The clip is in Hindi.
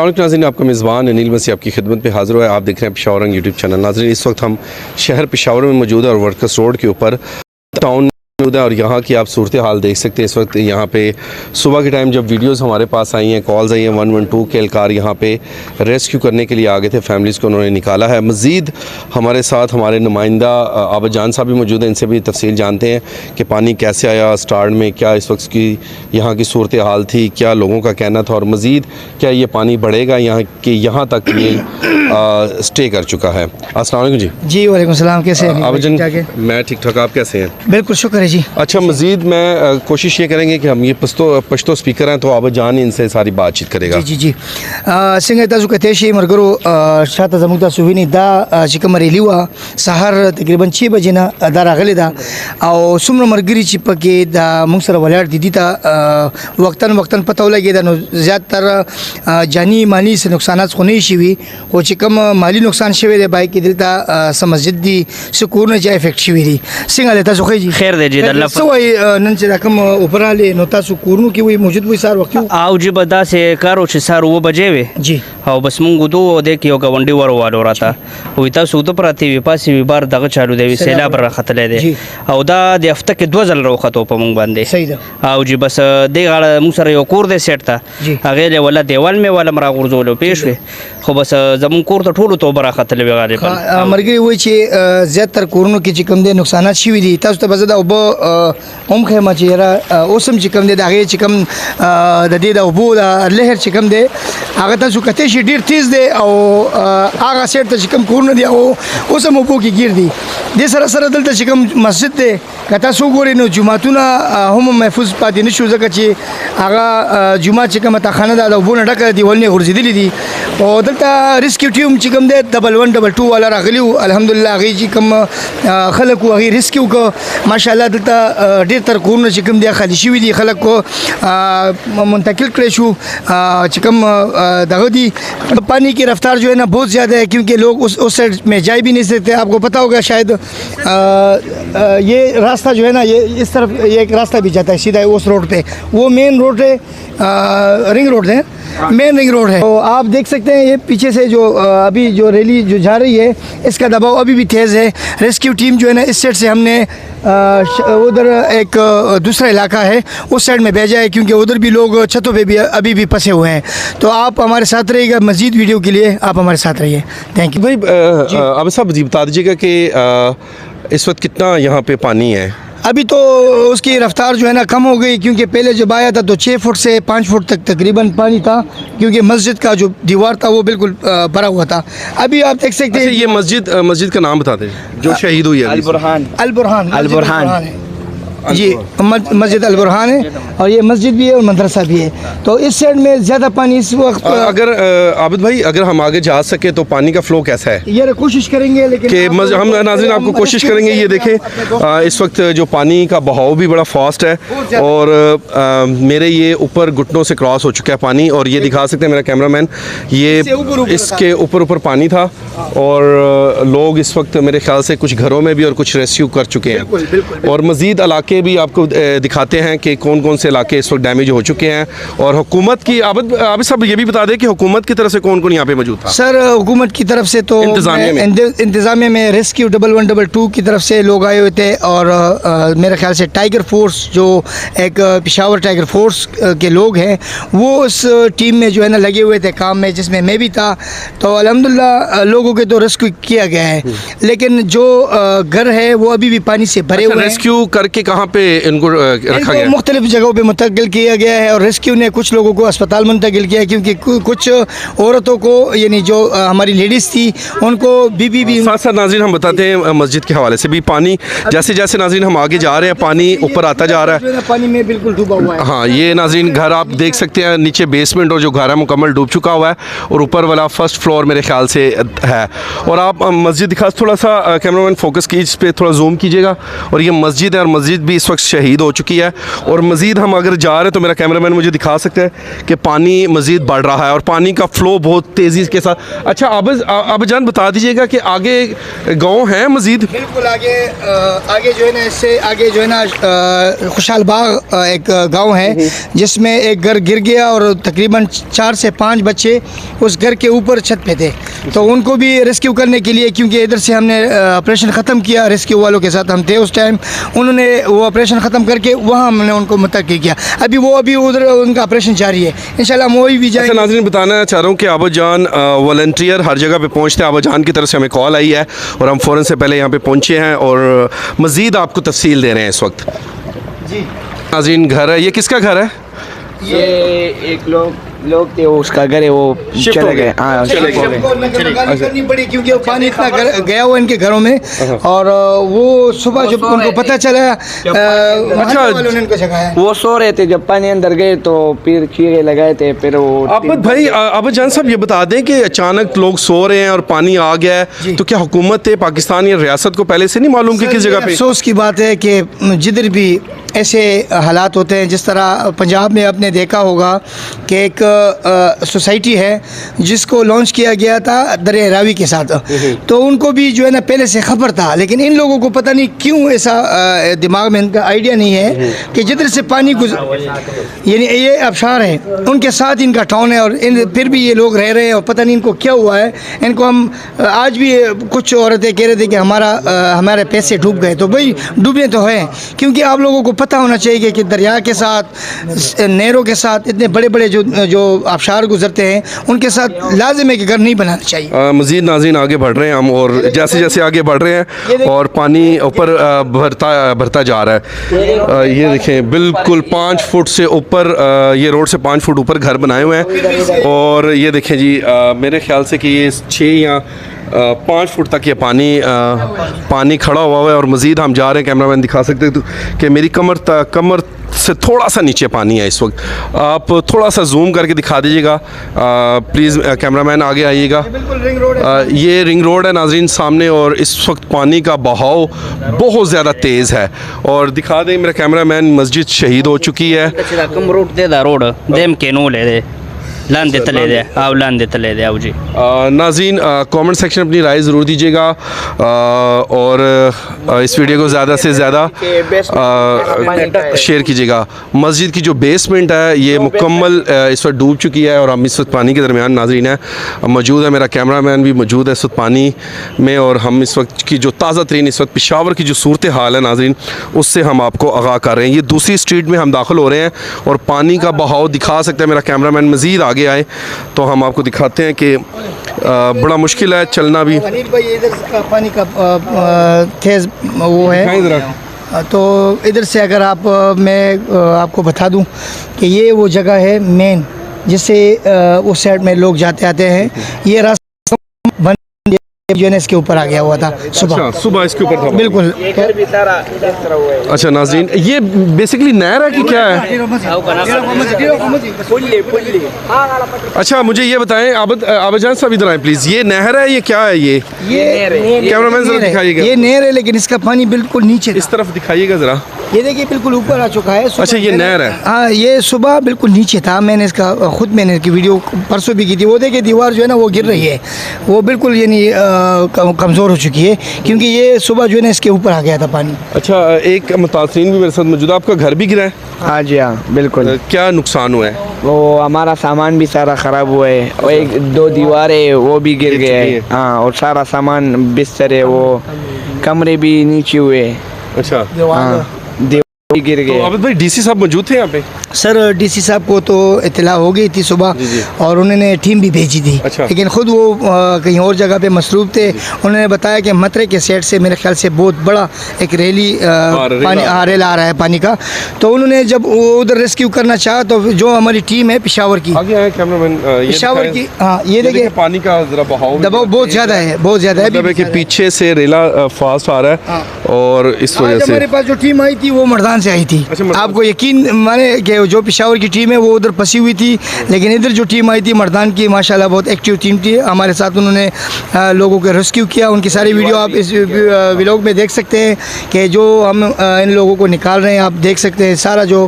नाज़रीन, आपका मेज़बान अनिल मसीह आपकी खिदमत में हाज़िर हुआ है। आप देख रहे हैं पेशावर रंग यूट्यूब चैनल। नाज़रीन, इस वक्त हम शहर पेशावर में मौजूद है और वर्कर्स रोड के ऊपर टाउन मौजूद है और यहाँ की आप सूरत हाल देख सकते हैं। इस वक्त यहाँ पे सुबह के टाइम जब वीडियोस हमारे पास आई हैं, कॉल्स आई हैं, 112 के एहलकार यहाँ पे रेस्क्यू करने के लिए आ गए थे। फैमिलीज़ को उन्होंने निकाला है। मज़ीद हमारे साथ हमारे नुमाइंदा आबद जान साहब भी मौजूद हैं। इनसे भी तफसील जानते हैं कि पानी कैसे आया, स्टार्ट में क्या इस वक्त की यहाँ की सूरत हाल थी, क्या लोगों का कहना था और मज़ीद क्या ये पानी बढ़ेगा यहाँ कि यहाँ तक ये स्टे कर चुका है। अस्सलाम वालेकुम जी। जी वालेकुम सलाम। कैसे हैं आबद जान? मैं ठीक ठाक, आप कैसे हैं? बिल्कुल शुक्र है जी। अच्छा, मज़ीद मैं कोशिश ये करेंगे कि हम ये पश्तो स्पीकर हैं तो आबद जान इनसे सारी बातचीत करेगा। जी जी जी सिंह ताजु कतेशी मरगरो शाता जमुता सुविनी दा चिकम रेलिवा सहर तकरीबन 6 बजे ना दा रागले दा और सुमर मरगरी चिपके दा मुंगसर वलाड दीदी ता वक्तन पता लगे दा ज़्यादातर जानी माली से नुकसान होने शिवी वो चिकम माली नुकसान शिवे दे बाइक की दिलता समझ दी सुकून जाए इफेक्ट शिवी दी सिंह लेता सुखे जी खैर दे जी दल्ला सवाई नंचे रकम ऊपर आले नोता सुकून की वही मौजूद हुई सार वक्त आओ जी बदा से करो सार वो बजे वे जी हाँ बस मुंगू दो देखियो का वंडी वारो वालो रहा वहीता सूतो प्रति विपासी विबार दग चालू देवी सेला पर खतले दे औ दा दे हफ्ते के 2 जल रो खतो पमंग बांधे सही दा आओ जी बस दे गाड़ मुसर यो कोर दे सेट था आगे ले वाला देवाल में वाला मरा गुरजोलो पेश वे खो बस जम कोर तो ठोलो तो बरा खतले बेगारे पर मरगरी हुई छे ज्यादातर कोरोना की चिकम दे नुकसानात शिवी दी तास तो बजदा अब ओम खेमा चेरा ओसम चिकम दे दागे चिकम ददे दा उबो दा लहर चिकम दे आगे ता सुकते शिडीर तीस दे और आगा सेट ता चिकम कोरोना दिया ओ ओसम उबो की गिर दी दे सर सर दल ता चिकम मस्जिद दे कता सो गोरे नो जुमातुना हम महफूज पाती निशु जगची आगा जुमा चिकम ता खाना दा उबो न डका दी वलने गुरजी दिली दी और दलता रेस्क्यू टीम चिकम दे 111 222 वाला रागली अल्हम्दुलिल्लाह गी चिकम खलक व रेस्क्यू को माशाल्लाह दलता डेर तर कोरोना चिकम दिया खाली शिवी दी खलक को मुंतकिल क्रेशु चिकम दगदी पानी की रफ्तार जो है ना बहुत ज़्यादा है क्योंकि लोग उस साइड में जा भी नहीं सकते। आपको पता होगा शायद ये रास्ता जो है ना ये इस तरफ ये एक रास्ता भी जाता है सीधा उस रोड पे, वो मेन रोड है, रिंग रोड है, मेन रिंग रोड है। तो आप देख सकते हैं ये पीछे से जो अभी जो रैली जो जा रही है इसका दबाव अभी भी तेज़ है। रेस्क्यू टीम जो है ना इस साइड से हमने उधर एक दूसरा इलाका है उस साइड में भेजा है क्योंकि उधर भी लोग छतों पे भी अभी भी फंसे हुए हैं। तो आप हमारे साथ रहिएगा, मज़ीद वीडियो के लिए आप हमारे साथ रहिए। Thank you. भाई अब साहब जी बता दीजिएगा कि इस वक्त कितना यहाँ पे पानी है? अभी तो उसकी रफ्तार जो है ना कम हो गई क्योंकि पहले जब आया था तो 6 फुट से 5 फुट तक तकरीबन पानी था क्योंकि मस्जिद का जो दीवार था वो बिल्कुल भरा हुआ था। अभी आप देख सकते हैं ये मस्जिद का नाम बताते हैं जो शहीद हुई है। अल बुरहान जी, मस्जिद अल बुरहान है और ये मस्जिद भी है और मदरसा भी है। तो इस साइड में ज़्यादा पानी इस वक्त अगर आबिद भाई अगर हम आगे जा सके तो पानी का फ्लो कैसा है? ये कोशिश करेंगे लेकिन कि हम नाज़रीन आपको कोशिश करेंगे। ये देखें इस वक्त जो पानी का बहाव भी बड़ा फास्ट है और मेरे ये ऊपर घुटनों से क्रॉस हो चुका है पानी और ये दिखा सकते हैं मेरा कैमरामैन, ये इसके ऊपर पानी था और लोग इस वक्त मेरे ख्याल से कुछ घरों में भी और कुछ रेस्क्यू कर चुके हैं और मज़ीद इलाके भी आपको दिखाते हैं कि कौन कौन से इलाके इस वक्त डैमेज हो चुके हैं। और हुकूमत की आबिद साहब ये भी बता दें कि हुकूमत की तरफ से कौन कौन यहाँ पे मौजूद था? सर हुकूमत की तरफ से तो इंतज़ामिया में रेस्क्यू 112 की तरफ से लोग आए हुए थे और मेरे ख्याल से टाइगर फोर्स जो एक पेशावर टाइगर फोर्स के लोग हैं वो उस टीम में जो है ना लगे हुए थे काम में, जिसमें मैं भी था। तो अल्हम्दुलिल्लाह लोगों के तो रेस्क्यू किया गया है लेकिन जो घर है वो अभी भी पानी से भरे हुए हैं। रेस्क्यू करके कहाँ पे इनको रखा गया? मुख्तलिफ जगहों पे मुंतकिल किया गया है और रेस्क्यू ने कुछ लोगों को अस्पताल मुंतकिल किया है क्योंकि कुछ औरतों को यानी जो हमारी लेडीज़ थी उनको बीबी भी साथ साथ नाज़रीन हम बताते हैं मस्जिद के हवाले से भी पानी जैसे जैसे नाज़रीन हम आगे जा रहे हैं पानी ऊपर आता जा रहा है, पानी में बिल्कुल डूबा हुआ है। हाँ ये नाज़रीन घर आप देख सकते हैं, नीचे बेसमेंट और जो घर है मुकम्मल डूब चुका हुआ है और ऊपर वाला फर्स्ट फ्लोर मेरे ख्याल से है। और आप मस्जिद दिखा थोड़ा सा कैमरामैन फोकस कीजिए, इस पर थोड़ा जूम कीजिएगा और ये मस्जिद है और मस्जिद भी इस वक्त शहीद हो चुकी है। और मज़ीद हम अगर जा रहे हैं तो मेरा कैमरामैन मुझे दिखा सकता है कि पानी मज़ीद बढ़ रहा है और पानी का फ़्लो बहुत तेज़ी के साथ। अच्छा अब जान बता दीजिएगा कि आगे गाँव हैं मज़ीद? बिल्कुल आगे आगे जो है ना, इससे आगे जो है ना खुशहाल बाग एक गांव है जिसमें एक घर गिर गया और तकरीबन 4 से 5 बच्चे उस घर के ऊपर छत पे थे। तो उनको भी रेस्क्यू करने के लिए, क्योंकि इधर से हमने ऑपरेशन ख़त्म किया, रेस्क्यू वालों के साथ हम थे उस टाइम, उन्होंने वो ऑपरेशन ख़त्म करके वहाँ हमने उनको मुतक्की किया। अभी उधर उनका ऑपरेशन जारी है, इंशाल्लाह हम वही भी जाएंगे। अच्छा नाज़रीन, बताना चाह रहा हूँ कि आबाजान वॉलंटियर हर जगह पे पहुँचते हैं। आबाजान की तरफ से हमें कॉल आई है और हम फ़ौरन से पहले यहाँ पे पहुँचे हैं और मज़ीद आपको तफसील दे रहे हैं इस वक्त। जी नाज़रीन, घर है ये, किसका घर है? ये एक लोग थे, उसका घर है, वो चले गए। हाँ, चले गए। लगानी करनी पड़ी क्योंकि वो पानी इतना गया हुआ इनके घरों में। और वो सुबह जब उनको पता चला अच्छा, वालों ने इनको जगाया। वो सो रहे थे, जब पानी अंदर गए तो फिर चीरे लगाए थे। फिर वो आबद भाई, आबद जान साहब ये बता दें कि अचानक लोग सो रहे हैं और पानी आ गया है, तो क्या हुकूमत पाकिस्तान या रियासत को पहले से नहीं मालूम कि किस जगह पे? अफसोस की बात है कि जिधर भी ऐसे हालात होते हैं, जिस तरह पंजाब में आपने देखा होगा कि एक सोसाइटी है जिसको लॉन्च किया गया था दरिया रावी के साथ, तो उनको भी जो है ना पहले से खबर था, लेकिन इन लोगों को पता नहीं क्यों ऐसा दिमाग में इनका आइडिया नहीं है कि जिधर से पानी यानी ये आबशार है उनके साथ इनका टाउन है और फिर भी ये लोग रह रहे हैं और पता नहीं इनको क्या हुआ है। इनको हम आज भी कुछ औरतें कह रहे थे कि हमारे पैसे डूब गए, तो भाई डूबने तो है, क्योंकि आप लोगों को पता होना चाहिए कि दरिया के साथ, नहरों के साथ इतने बड़े बड़े जो आबशार गुजरते हैं उनके साथ लाजिम है कि घर नहीं बनाना चाहिए। मज़ीद नाज़रीन आगे बढ़ रहे हैं हम, और जैसे जैसे आगे बढ़ रहे हैं और पानी ऊपर भरता जा रहा है। ये देखें, बिल्कुल 5 फुट से ऊपर, ये रोड से 5 फुट ऊपर घर बनाए हुए हैं। और ये देखें जी, मेरे ख्याल से कि ये 6 या 5 फुट तक ये पानी खड़ा हुआ है। और मज़ीद हम जा रहे हैं, कैमरामैन दिखा सकते हैं कि मेरी कमर से थोड़ा सा नीचे पानी है इस वक्त। आप थोड़ा सा जूम करके दिखा दीजिएगा प्लीज़, कैमरामैन आगे आइएगा। ये रिंग रोड है नाज़रीन सामने, और इस वक्त पानी का बहाव बहुत ज़्यादा तेज़ है। और दिखा दें मेरा कैमरामैन, मस्जिद शहीद हो चुकी है। लान देते ले दे आओ जी। नाज़रीन कमेंट सेक्शन अपनी राय ज़रूर दीजिएगा और इस वीडियो को ज़्यादा से ज़्यादा शेयर कीजिएगा। मस्जिद की जो बेसमेंट है ये मुकम्मल इस वक्त डूब चुकी है और हम इस वक्त पानी के दरमियान नाज़रीन है मौजूद है। मेरा कैमरामैन भी मौजूद है इस वक्त पानी में, और हम इस वक्त की जो ताज़ा तरीन इस वक्त पेशावर की जो सूरत हाल है नाज़रीन, उससे हम आपको आगाह कर रहे हैं। ये दूसरी स्ट्रीट में हम दाखिल हो रहे हैं और पानी का बहाव दिखा सकते हैं मेरा कैमरामैन, मज़ीद आगे आए तो हम आपको दिखाते हैं कि बड़ा मुश्किल है चलना भी। इधर पानी का तेज वो है, तो इधर से अगर मैं आपको बता दूं कि ये वो जगह है मेन जिससे उस साइड में लोग जाते आते हैं। ये रास्ता जो है इसके ऊपर आ गया हुआ था सुबह इसके ऊपर था, बिल्कुल। अच्छा नाज़रीन, ये बेसिकली नहर है कि क्या है? अच्छा मुझे ये बताएं, आबाजान साहब इधर आए प्लीज़, ये नहर है ये क्या है? ये कैमरामैन जरा दिखाइएगा। ये नहर है लेकिन इसका पानी बिल्कुल नीचे, इस तरफ दिखाइएगा ज़रा। ये देखिए बिल्कुल ऊपर आ चुका है। अच्छा ये नहर है? हाँ, ये सुबह बिल्कुल नीचे था। मैंने इसकी वीडियो परसों भी की थी। वो देखिए दीवार जो है ना वो गिर रही है, वो बिल्कुल यानी कमज़ोर हो चुकी है क्योंकि ये सुबह जो है ना इसके ऊपर आ गया था पानी। अच्छा, एक मुतासिरीन भी मेरे साथ मौजूद है, आपका घर भी गिरा है? हाँ जी हाँ बिल्कुल। क्या नुकसान हुआ है? वो हमारा सामान भी सारा ख़राब हुआ है और 1-2 दीवारें वो भी गिर गए हैं। हाँ, और सारा सामान बिस्तर है, वो कमरे भी नीचे हुए। अच्छा हाँ, गिर गए। तो आबिद भाई डीसी साहब मौजूद थे यहाँ पे? सर डीसी साहब को तो इत्तला हो गई थी सुबह और उन्होंने टीम भी भेजी थी। अच्छा। लेकिन ख़ुद वो कहीं और जगह पे मसरूफ़ थे। उन्होंने बताया कि मतरे के सेट से मेरे ख्याल से बहुत बड़ा एक रेली पानी रेल आ रहा है पानी का, तो उन्होंने जब उधर रेस्क्यू करना चाहा तो जो हमारी टीम है पेशावर की, आगे आए कैमरामैन, पेशावर की, हाँ ये देखिए पानी का जरा बहाव दबाव बहुत ज़्यादा है, बहुत ज़्यादा है कि पीछे से रेला फास्ट आ रहा है और इस वजह से हमारे पास जो टीम आई थी वो मर्दान मर्दान से आई थी। अच्छा, मर्दान आपको यकीन माने कि जो पेशावर की टीम है वो उधर फंसी हुई थी, लेकिन इधर जो टीम आई थी मर्दान की, माशाल्लाह बहुत एक्टिव टीम थी। हमारे साथ उन्होंने लोगों को रेस्क्यू किया। उनकी सारी वीडियो आप इस व्लॉग में देख सकते हैं कि जो हम इन लोगों को निकाल रहे हैं। आप देख सकते हैं सारा जो